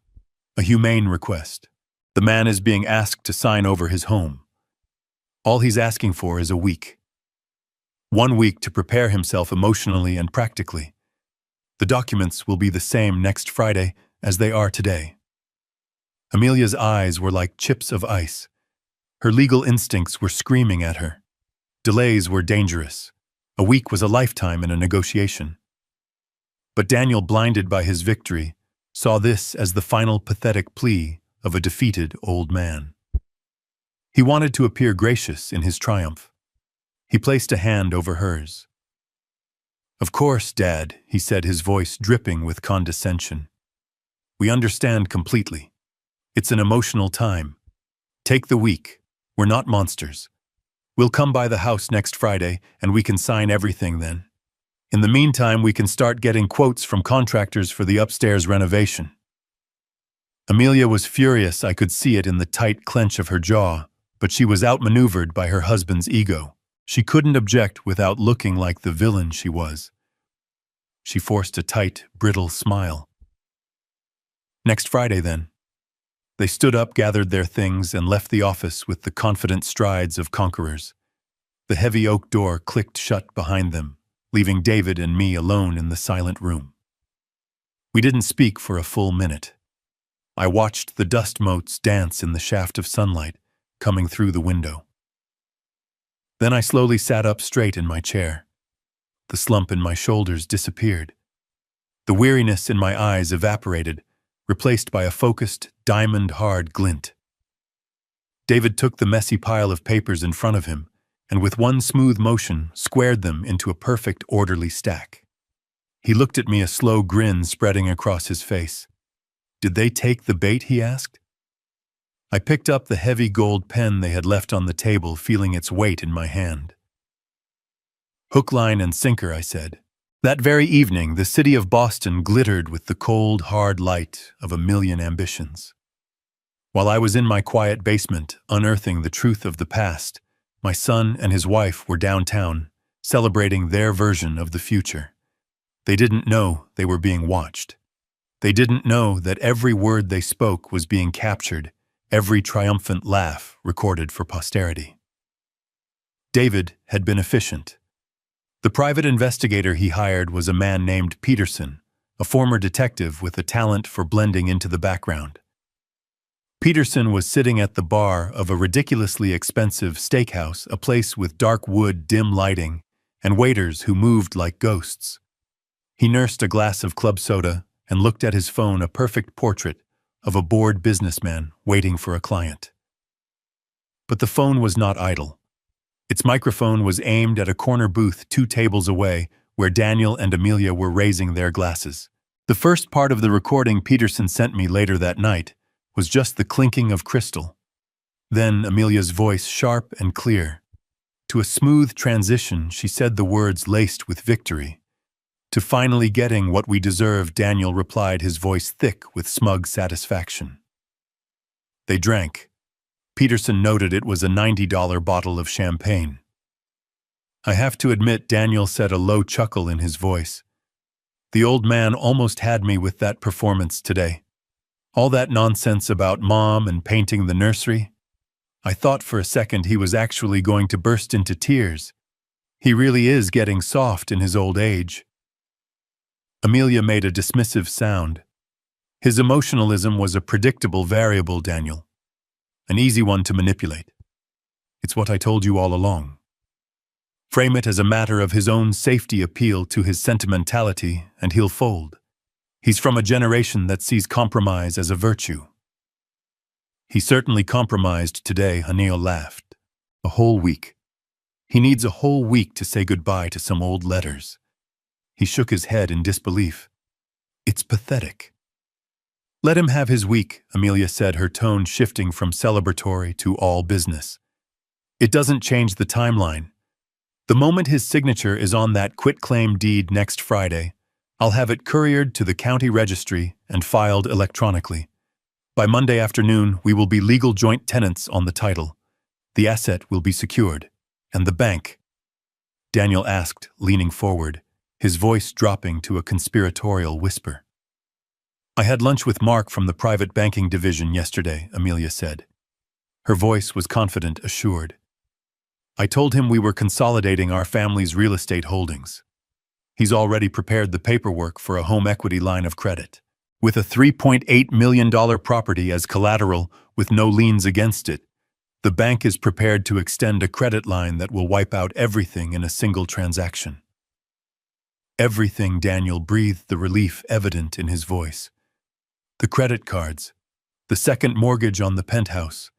A humane request. The man is being asked to sign over his home. All he's asking for is a week. 1 week to prepare himself emotionally and practically. The documents will be the same next Friday as they are today." Amelia's eyes were like chips of ice. Her legal instincts were screaming at her. Delays were dangerous. A week was a lifetime in a negotiation. But Daniel, blinded by his victory, saw this as the final pathetic plea of a defeated old man. He wanted to appear gracious in his triumph. He placed a hand over hers. "Of course, Dad," he said, his voice dripping with condescension. "We understand completely. It's an emotional time. Take the week. We're not monsters. We'll come by the house next Friday, and we can sign everything then. In the meantime, we can start getting quotes from contractors for the upstairs renovation." Amelia was furious. I could see it in the tight clench of her jaw, but she was outmaneuvered by her husband's ego. She couldn't object without looking like the villain she was. She forced a tight, brittle smile. "Next Friday, then." They stood up, gathered their things, and left the office with the confident strides of conquerors. The heavy oak door clicked shut behind them, leaving David and me alone in the silent room. We didn't speak for a full minute. I watched the dust motes dance in the shaft of sunlight coming through the window. Then I slowly sat up straight in my chair. The slump in my shoulders disappeared. The weariness in my eyes evaporated, replaced by a focused, diamond-hard glint. David took the messy pile of papers in front of him, and with one smooth motion squared them into a perfect, orderly stack. He looked at me, a slow grin spreading across his face. "Did they take the bait?" he asked. I picked up the heavy gold pen they had left on the table, feeling its weight in my hand. "Hook, line, and sinker," I said. That very evening, the city of Boston glittered with the cold, hard light of a million ambitions. While I was in my quiet basement, unearthing the truth of the past, my son and his wife were downtown, celebrating their version of the future. They didn't know they were being watched. They didn't know that every word they spoke was being captured, every triumphant laugh recorded for posterity. David had been efficient. The private investigator he hired was a man named Peterson, a former detective with a talent for blending into the background. Peterson was sitting at the bar of a ridiculously expensive steakhouse, a place with dark wood, dim lighting, and waiters who moved like ghosts. He nursed a glass of club soda and looked at his phone, a perfect portrait of a bored businessman waiting for a client. But the phone was not idle. Its microphone was aimed at a corner booth 2 tables away, where Daniel and Amelia were raising their glasses. The first part of the recording Peterson sent me later that night was just the clinking of crystal. Then Amelia's voice, sharp and clear. To a smooth transition, she said the words laced with victory. "To finally getting what we deserve," Daniel replied, his voice thick with smug satisfaction. They drank. Peterson noted it was a $90 bottle of champagne. "I have to admit," Daniel said, a low chuckle in his voice, "the old man almost had me with that performance today. All that nonsense about mom and painting the nursery? I thought for a second he was actually going to burst into tears. He really is getting soft in his old age. Amelia made a dismissive sound. His emotionalism was a predictable variable, Daniel. An easy one to manipulate. It's what I told you all along. Frame it as a matter of his own safety appeal to his sentimentality, and he'll fold. He's from a generation that sees compromise as a virtue. He certainly compromised today, Hanil laughed. A whole week. He needs a whole week to say goodbye to some old letters. He shook his head in disbelief. It's pathetic. Let him have his week, Amelia said, her tone shifting from celebratory to all business. It doesn't change the timeline. The moment his signature is on that quitclaim deed next Friday, I'll have it couriered to the county registry and filed electronically. By Monday afternoon, we will be legal joint tenants on the title. The asset will be secured. And the bank? Daniel asked, leaning forward, his voice dropping to a conspiratorial whisper. I had lunch with Mark from the private banking division yesterday, Amelia said. Her voice was confident, assured. I told him we were consolidating our family's real estate holdings. He's already prepared the paperwork for a home equity line of credit. With a $3.8 million property as collateral with no liens against it, the bank is prepared to extend a credit line that will wipe out everything in a single transaction. Everything, Daniel breathed, the relief evident in his voice. The credit cards, the second mortgage on the penthouse,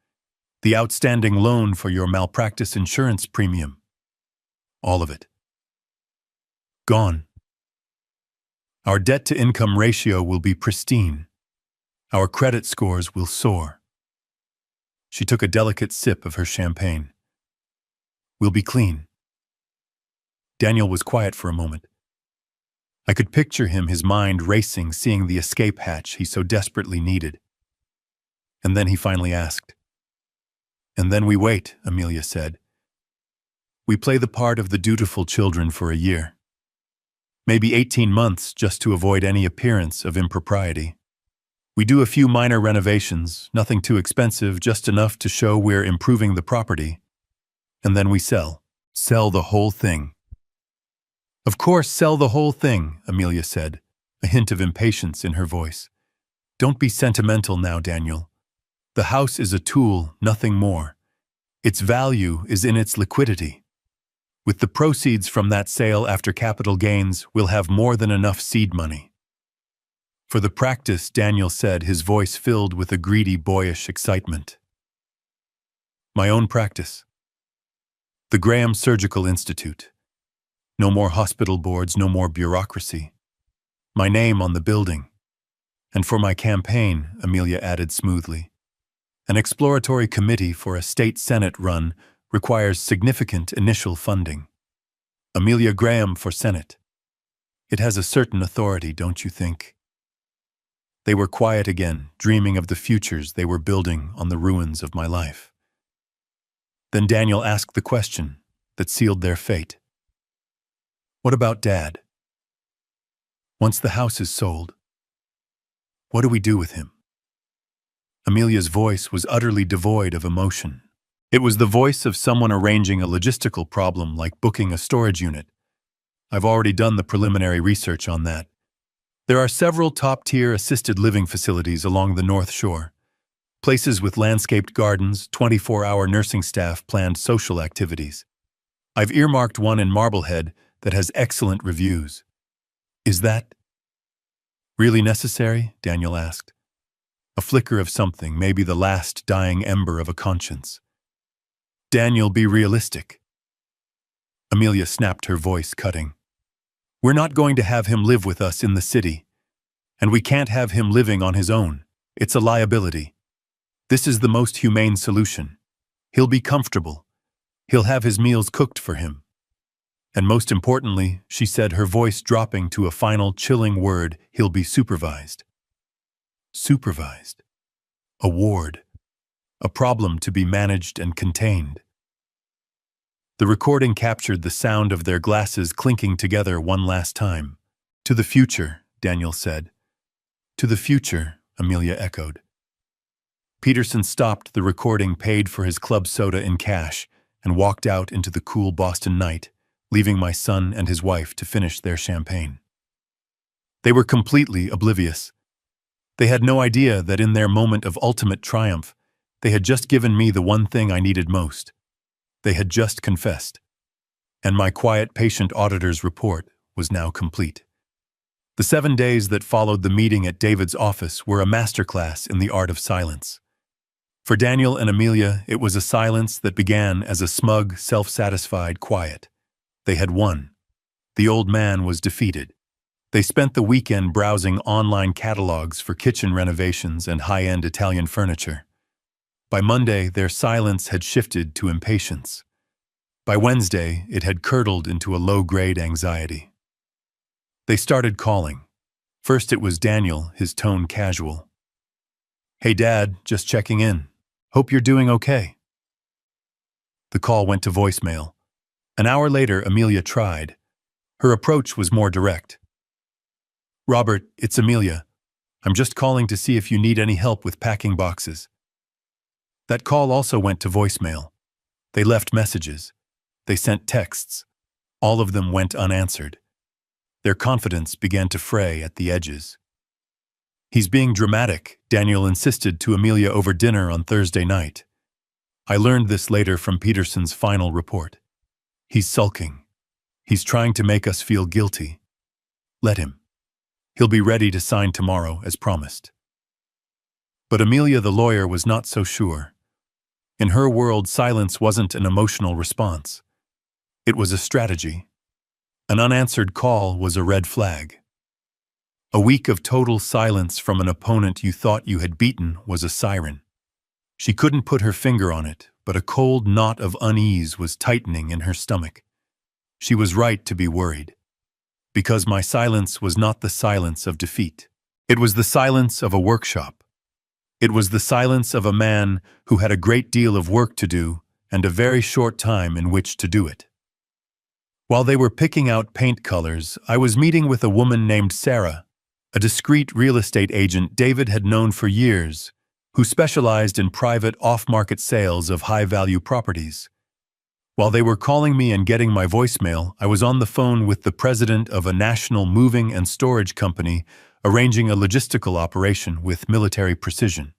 the outstanding loan for your malpractice insurance premium. All of it. Gone. Our debt-to-income ratio will be pristine. Our credit scores will soar. She took a delicate sip of her champagne. We'll be clean. Daniel was quiet for a moment. I could picture him, his mind racing, seeing the escape hatch he so desperately needed. And then he finally asked. And then we wait, Amelia said. We play the part of the dutiful children for a year. Maybe 18 months just to avoid any appearance of impropriety. We do a few minor renovations, nothing too expensive, just enough to show we're improving the property. And then we sell. Sell the whole thing. Of course, sell the whole thing, Amelia said, a hint of impatience in her voice. Don't be sentimental now, Daniel. The house is a tool, nothing more. Its value is in its liquidity. With the proceeds from that sale after capital gains, we'll have more than enough seed money. For the practice, Daniel said, his voice filled with a greedy, boyish excitement. My own practice. The Graham Surgical Institute. No more hospital boards, no more bureaucracy. My name on the building. And for my campaign, Amelia added smoothly, an exploratory committee for a state senate run requires significant initial funding. Amelia Graham for Senate. It has a certain authority, don't you think? They were quiet again, dreaming of the futures they were building on the ruins of my life. Then Daniel asked the question that sealed their fate. What about Dad? Once the house is sold, what do we do with him? Amelia's voice was utterly devoid of emotion. It was the voice of someone arranging a logistical problem like booking a storage unit. I've already done the preliminary research on that. There are several top-tier assisted living facilities along the North Shore. Places with landscaped gardens, 24-hour nursing staff, planned social activities. I've earmarked one in Marblehead that has excellent reviews. Is that really necessary? Daniel asked. A flicker of something, maybe the last dying ember of a conscience. Daniel, be realistic. Amelia snapped, her voice cutting. We're not going to have him live with us in the city. And we can't have him living on his own. It's a liability. This is the most humane solution. He'll be comfortable. He'll have his meals cooked for him. And most importantly, she said, her voice dropping to a final chilling word, he'll be supervised. Supervised. A ward. A problem to be managed and contained. The recording captured the sound of their glasses clinking together one last time. To the future, Daniel said. To the future, Amelia echoed. Peterson stopped the recording, paid for his club soda in cash, and walked out into the cool Boston night, leaving my son and his wife to finish their champagne. They were completely oblivious. They had no idea that in their moment of ultimate triumph, they had just given me the one thing I needed most. They had just confessed. And my quiet, patient auditor's report was now complete. The 7 days that followed the meeting at David's office were a masterclass in the art of silence. For Daniel and Amelia, it was a silence that began as a smug, self-satisfied quiet. They had won. The old man was defeated. They spent the weekend browsing online catalogs for kitchen renovations and high-end Italian furniture. By Monday, their silence had shifted to impatience. By Wednesday, it had curdled into a low-grade anxiety. They started calling. First it was Daniel, his tone casual. "Hey Dad, just checking in. Hope you're doing okay." The call went to voicemail. An hour later, Amelia tried. Her approach was more direct. "Robert, it's Amelia. I'm just calling to see if you need any help with packing boxes." That call also went to voicemail. They left messages. They sent texts. All of them went unanswered. Their confidence began to fray at the edges. "He's being dramatic," Daniel insisted to Amelia over dinner on Thursday night. I learned this later from Peterson's final report. "He's sulking. He's trying to make us feel guilty. Let him. He'll be ready to sign tomorrow, as promised." But Amelia the lawyer was not so sure. In her world, silence wasn't an emotional response. It was a strategy. An unanswered call was a red flag. A week of total silence from an opponent you thought you had beaten was a siren. She couldn't put her finger on it, but a cold knot of unease was tightening in her stomach. She was right to be worried. Because my silence was not the silence of defeat. It was the silence of a workshop. It was the silence of a man who had a great deal of work to do and a very short time in which to do it. While they were picking out paint colors, I was meeting with a woman named Sarah, a discreet real estate agent David had known for years, who specialized in private off-market sales of high-value properties. While they were calling me and getting my voicemail, I was on the phone with the president of a national moving and storage company arranging a logistical operation with military precision.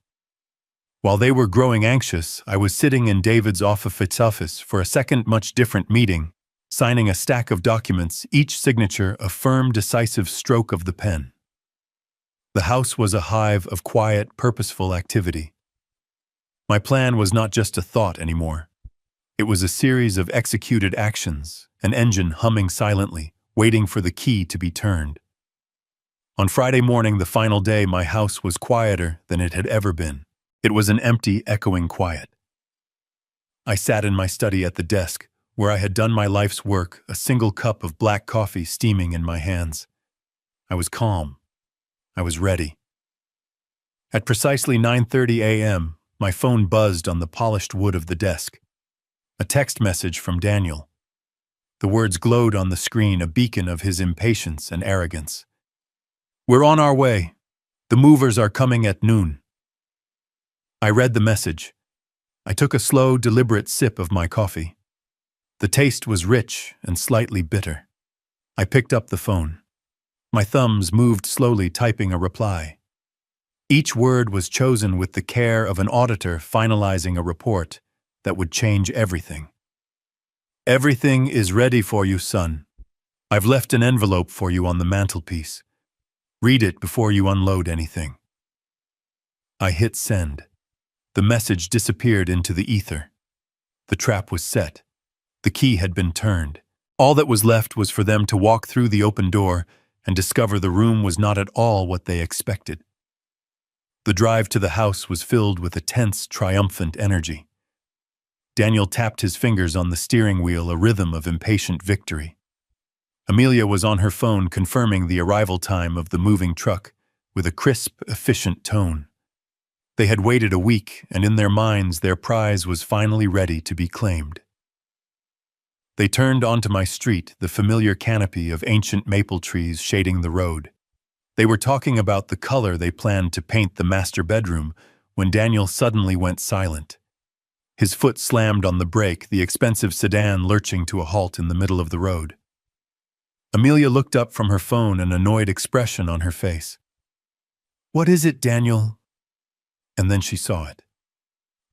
While they were growing anxious, I was sitting in David's office for a second much different meeting, signing a stack of documents, each signature a firm, decisive stroke of the pen. The house was a hive of quiet, purposeful activity. My plan was not just a thought anymore. It was a series of executed actions, an engine humming silently, waiting for the key to be turned. On Friday morning, the final day, my house was quieter than it had ever been. It was an empty, echoing quiet. I sat in my study at the desk, where I had done my life's work, a single cup of black coffee steaming in my hands. I was calm. I was ready. At precisely 9:30 a.m., my phone buzzed on the polished wood of the desk. A text message from Daniel. The words glowed on the screen, a beacon of his impatience and arrogance. "We're on our way. The movers are coming at noon." I read the message. I took a slow, deliberate sip of my coffee. The taste was rich and slightly bitter. I picked up the phone. My thumbs moved slowly, typing a reply. Each word was chosen with the care of an auditor finalizing a report that would change everything. "Everything is ready for you, son. I've left an envelope for you on the mantelpiece. Read it before you unload anything." I hit send. The message disappeared into the ether. The trap was set. The key had been turned. All that was left was for them to walk through the open door and discover the room was not at all what they expected. The drive to the house was filled with a tense, triumphant energy. Daniel tapped his fingers on the steering wheel, a rhythm of impatient victory. Amelia was on her phone confirming the arrival time of the moving truck with a crisp, efficient tone. They had waited a week, and in their minds their prize was finally ready to be claimed. They turned onto my street, the familiar canopy of ancient maple trees shading the road. They were talking about the color they planned to paint the master bedroom when Daniel suddenly went silent. His foot slammed on the brake, the expensive sedan lurching to a halt in the middle of the road. Amelia looked up from her phone, an annoyed expression on her face. "What is it, Daniel?" And then she saw it.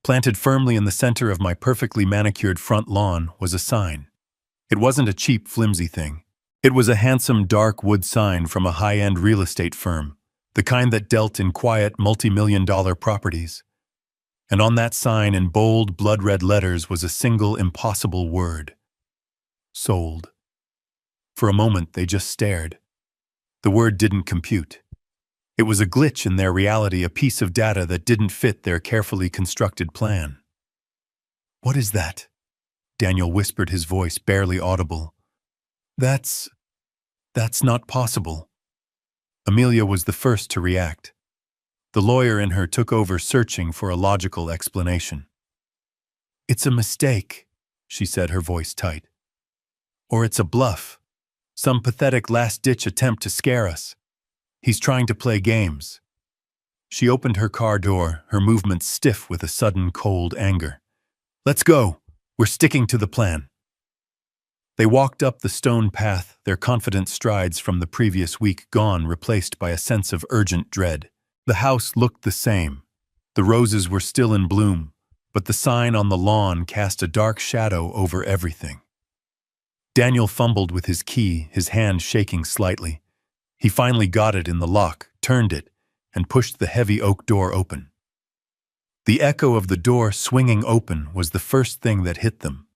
Planted firmly in the center of my perfectly manicured front lawn was a sign. It wasn't a cheap, flimsy thing. It was a handsome, dark wood sign from a high-end real estate firm, the kind that dealt in quiet, multi-million-dollar properties. And on that sign, in bold, blood-red letters, was a single, impossible word. Sold. For a moment, they just stared. The word didn't compute. It was a glitch in their reality, a piece of data that didn't fit their carefully constructed plan. "What is that?" Daniel whispered, his voice barely audible. That's not possible." Amelia was the first to react. The lawyer in her took over, searching for a logical explanation. "It's a mistake," she said, her voice tight. "Or it's a bluff. Some pathetic last-ditch attempt to scare us. He's trying to play games." She opened her car door, her movements stiff with a sudden cold anger. "Let's go. We're sticking to the plan." They walked up the stone path, their confident strides from the previous week gone, replaced by a sense of urgent dread. The house looked the same. The roses were still in bloom, but the sign on the lawn cast a dark shadow over everything. Daniel fumbled with his key, his hand shaking slightly. He finally got it in the lock, turned it, and pushed the heavy oak door open. The echo of the door swinging open was the first thing that hit them.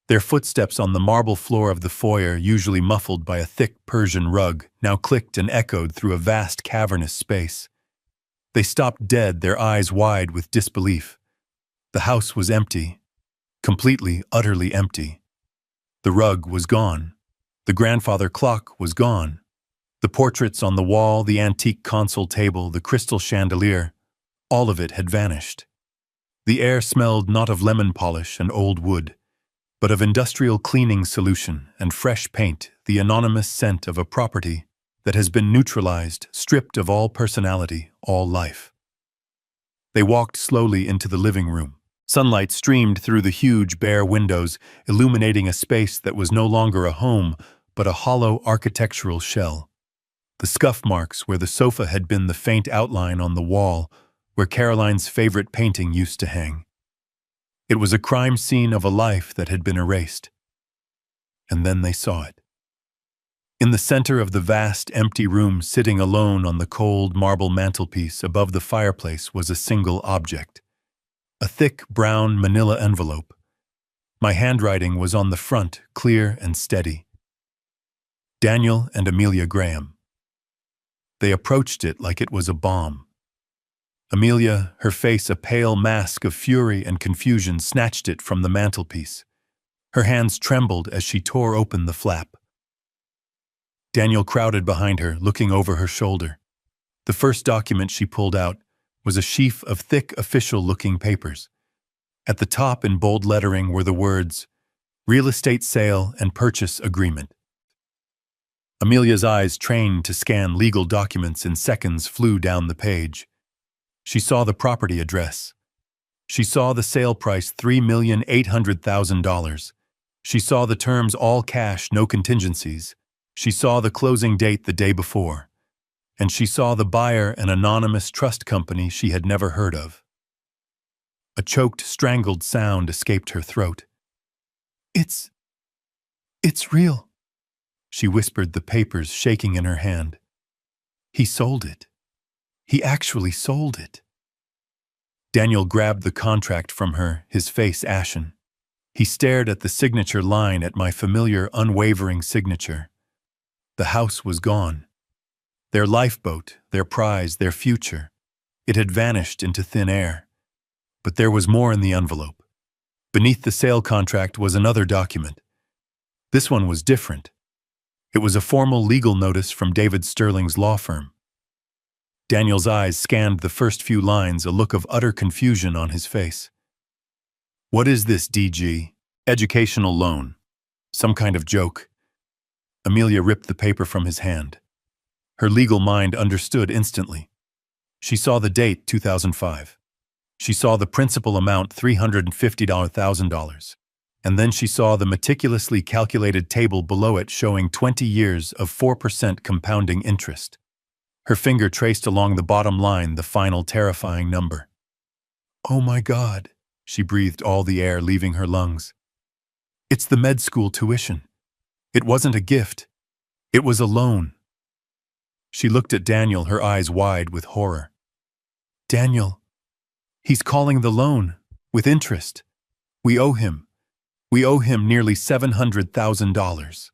Their footsteps on the marble floor of the foyer, usually muffled by a thick Persian rug, now clicked and echoed through a vast cavernous space. They stopped dead, their eyes wide with disbelief. The house was empty. Completely, utterly empty. The rug was gone. The grandfather clock was gone. The portraits on the wall, the antique console table, the crystal chandelier, all of it had vanished. The air smelled not of lemon polish and old wood, but of industrial cleaning solution and fresh paint, the anonymous scent of a property that has been neutralized, stripped of all personality, all life. They walked slowly into the living room. Sunlight streamed through the huge, bare windows, illuminating a space that was no longer a home, but a hollow architectural shell. The scuff marks where the sofa had been, the faint outline on the wall where Caroline's favorite painting used to hang. It was a crime scene of a life that had been erased. And then they saw it. In the center of the vast, empty room, sitting alone on the cold marble mantelpiece above the fireplace, was a single object. A thick, brown manila envelope. My handwriting was on the front, clear and steady. Daniel and Amelia Graham. They approached it like it was a bomb. Amelia, her face a pale mask of fury and confusion, snatched it from the mantelpiece. Her hands trembled as she tore open the flap. Daniel crowded behind her, looking over her shoulder. The first document she pulled out was a sheaf of thick, official-looking papers. At the top, in bold lettering, were the words, "Real estate sale and purchase agreement." Amelia's eyes, trained to scan legal documents in seconds, flew down the page. She saw the property address. She saw the sale price, $3,800,000. She saw the terms, all cash, no contingencies. She saw the closing date the day before. And she saw the buyer, an anonymous trust company she had never heard of. A choked, strangled sound escaped her throat. It's real," she whispered, the papers shaking in her hand. "He sold it. He actually sold it." Daniel grabbed the contract from her, his face ashen. He stared at the signature line, at my familiar, unwavering signature. The house was gone. Their lifeboat, their prize, their future. It had vanished into thin air. But there was more in the envelope. Beneath the sale contract was another document. This one was different. It was a formal legal notice from David Sterling's law firm. Daniel's eyes scanned the first few lines, a look of utter confusion on his face. "What is this, DG? Educational loan? Some kind of joke?" Amelia ripped the paper from his hand. Her legal mind understood instantly. She saw the date, 2005. She saw the principal amount, $350,000. And then she saw the meticulously calculated table below it showing 20 years of 4% compounding interest. Her finger traced along the bottom line the final terrifying number. "Oh my God," she breathed, all the air leaving her lungs. "It's the med school tuition. It wasn't a gift. It was a loan." She looked at Daniel, her eyes wide with horror. "Daniel, he's calling the loan, with interest. We owe him. We owe him nearly $700,000.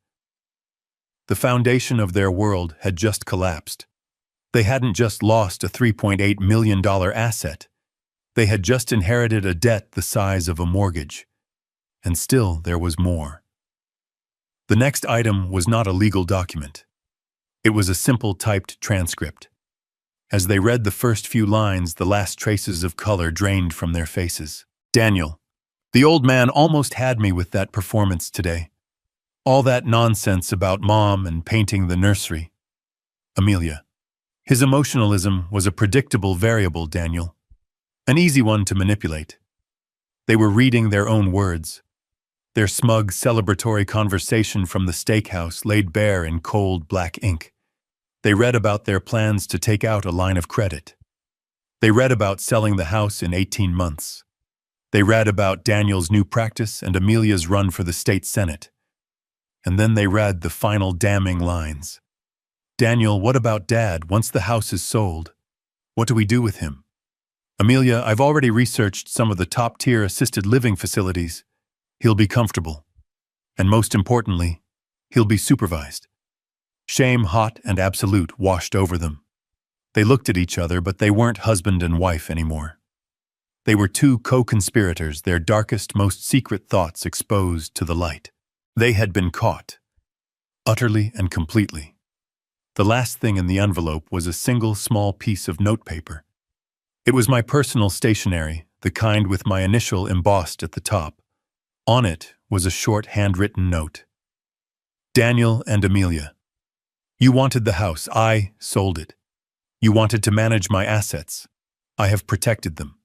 The foundation of their world had just collapsed. They hadn't just lost a $3.8 million asset. They had just inherited a debt the size of a mortgage. And still there was more. The next item was not a legal document. It was a simple typed transcript. As they read the first few lines, the last traces of color drained from their faces. "Daniel, the old man almost had me with that performance today. All that nonsense about Mom and painting the nursery. Amelia, his emotionalism was a predictable variable, Daniel. An easy one to manipulate. They were reading their own words. Their smug, celebratory conversation from the steakhouse laid bare in cold black ink. They read about their plans to take out a line of credit. They read about selling the house in 18 months. They read about Daniel's new practice and Amelia's run for the state senate. And then they read the final damning lines. "Daniel, what about Dad once the house is sold? What do we do with him? Amelia, I've already researched some of the top-tier assisted living facilities. He'll be comfortable. And most importantly, he'll be supervised." Shame, hot and absolute, washed over them. They looked at each other, but they weren't husband and wife anymore. They were two co-conspirators, their darkest, most secret thoughts exposed to the light. They had been caught. Utterly and completely. The last thing in the envelope was a single small piece of notepaper. It was my personal stationery, the kind with my initial embossed at the top. On it was a short handwritten note. "Daniel and Amelia, you wanted the house. I sold it. You wanted to manage my assets. I have protected them.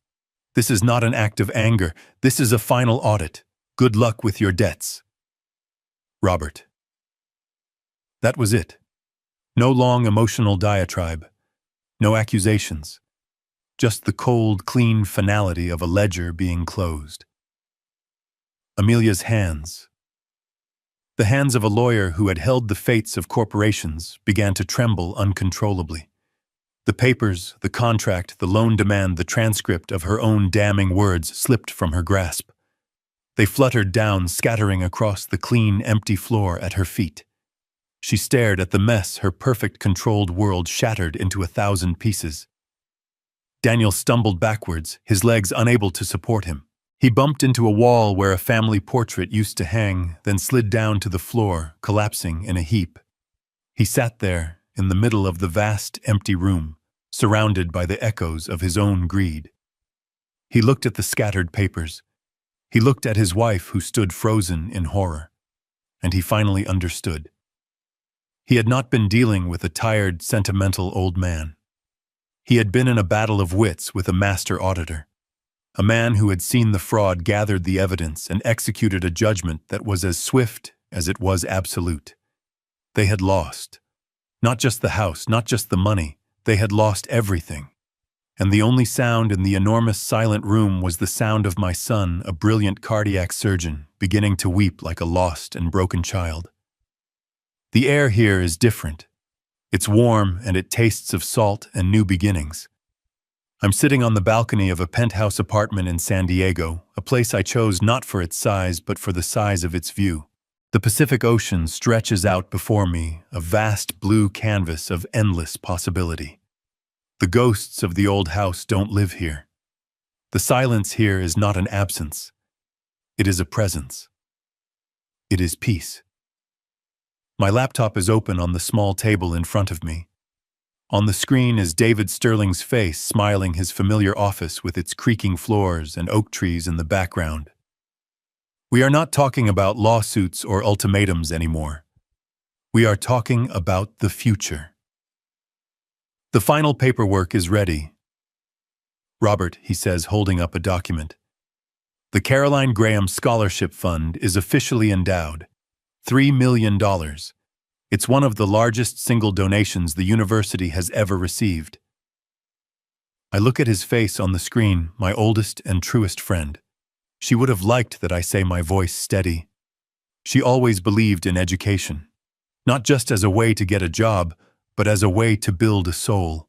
This is not an act of anger. This is a final audit. Good luck with your debts. Robert." That was it. No long emotional diatribe. No accusations. Just the cold, clean finality of a ledger being closed. Amelia's hands. The hands of a lawyer who had held the fates of corporations began to tremble uncontrollably. The papers, the contract, the loan demand, the transcript of her own damning words slipped from her grasp. They fluttered down, scattering across the clean, empty floor at her feet. She stared at the mess, her perfect, controlled world shattered into 1,000 pieces. Daniel stumbled backwards, his legs unable to support him. He bumped into a wall where a family portrait used to hang, then slid down to the floor, collapsing in a heap. He sat there, in the middle of the vast, empty room, surrounded by the echoes of his own greed. He looked at the scattered papers. He looked at his wife, who stood frozen in horror. And he finally understood. He had not been dealing with a tired, sentimental old man. He had been in a battle of wits with a master auditor. A man who had seen the fraud, gathered the evidence, and executed a judgment that was as swift as it was absolute. They had lost. Not just the house, not just the money. They had lost everything. And the only sound in the enormous silent room was the sound of my son, a brilliant cardiac surgeon, beginning to weep like a lost and broken child. The air here is different. It's warm and it tastes of salt and new beginnings. I'm sitting on the balcony of a penthouse apartment in San Diego, a place I chose not for its size but for the size of its view. The Pacific Ocean stretches out before me, a vast blue canvas of endless possibility. The ghosts of the old house don't live here. The silence here is not an absence. It is a presence. It is peace. My laptop is open on the small table in front of me. On the screen is David Sterling's face, smiling, his familiar office with its creaking floors and oak trees in the background. We are not talking about lawsuits or ultimatums anymore. We are talking about the future. The final paperwork is ready. Robert, he says, holding up a document. The Caroline Graham Scholarship Fund is officially endowed. $3 million. It's one of the largest single donations the university has ever received. I look at his face on the screen, my oldest and truest friend. She would have liked that I say my voice steady. She always believed in education, not just as a way to get a job, but as a way to build a soul.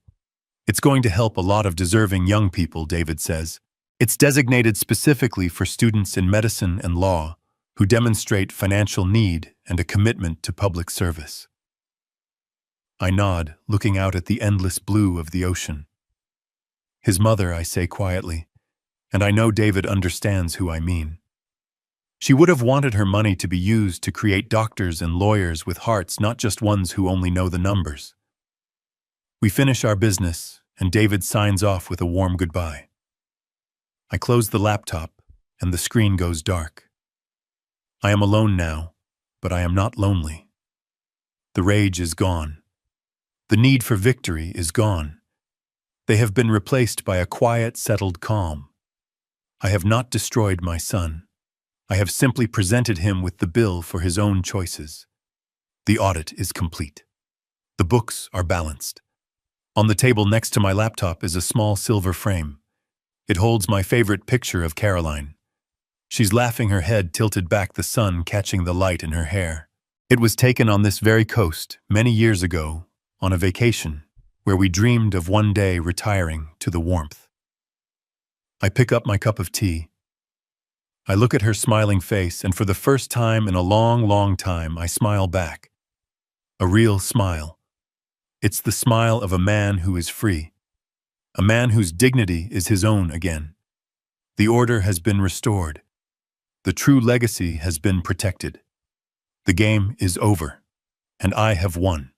It's going to help a lot of deserving young people, David says. It's designated specifically for students in medicine and law who demonstrate financial need and a commitment to public service. I nod, looking out at the endless blue of the ocean. His mother, I say quietly, and I know David understands who I mean. She would have wanted her money to be used to create doctors and lawyers with hearts, not just ones who only know the numbers. We finish our business, and David signs off with a warm goodbye. I close the laptop, and the screen goes dark. I am alone now, but I am not lonely. The rage is gone. The need for victory is gone. They have been replaced by a quiet, settled calm. I have not destroyed my son. I have simply presented him with the bill for his own choices. The audit is complete. The books are balanced. On the table next to my laptop is a small silver frame. It holds my favorite picture of Caroline. She's laughing, her head tilted back, the sun catching the light in her hair. It was taken on this very coast many years ago, on a vacation, where we dreamed of one day retiring to the warmth. I pick up my cup of tea. I look at her smiling face, and for the first time in a long, long time, I smile back. A real smile. It's the smile of a man who is free. A man whose dignity is his own again. The order has been restored. The true legacy has been protected. The game is over, and I have won.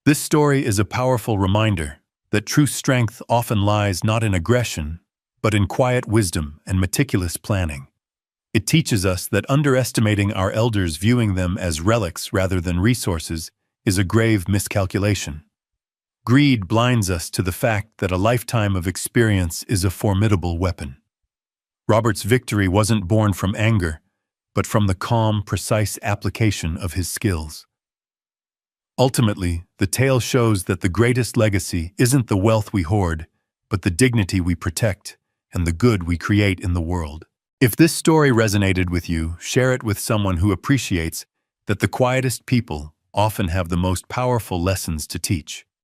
This story is a powerful reminder that true strength often lies not in aggression, but in quiet wisdom and meticulous planning. It teaches us that underestimating our elders, viewing them as relics rather than resources, is a grave miscalculation. Greed blinds us to the fact that a lifetime of experience is a formidable weapon. Robert's victory wasn't born from anger, but from the calm, precise application of his skills. Ultimately, the tale shows that the greatest legacy isn't the wealth we hoard, but the dignity we protect and the good we create in the world. If this story resonated with you, share it with someone who appreciates that the quietest people often have the most powerful lessons to teach.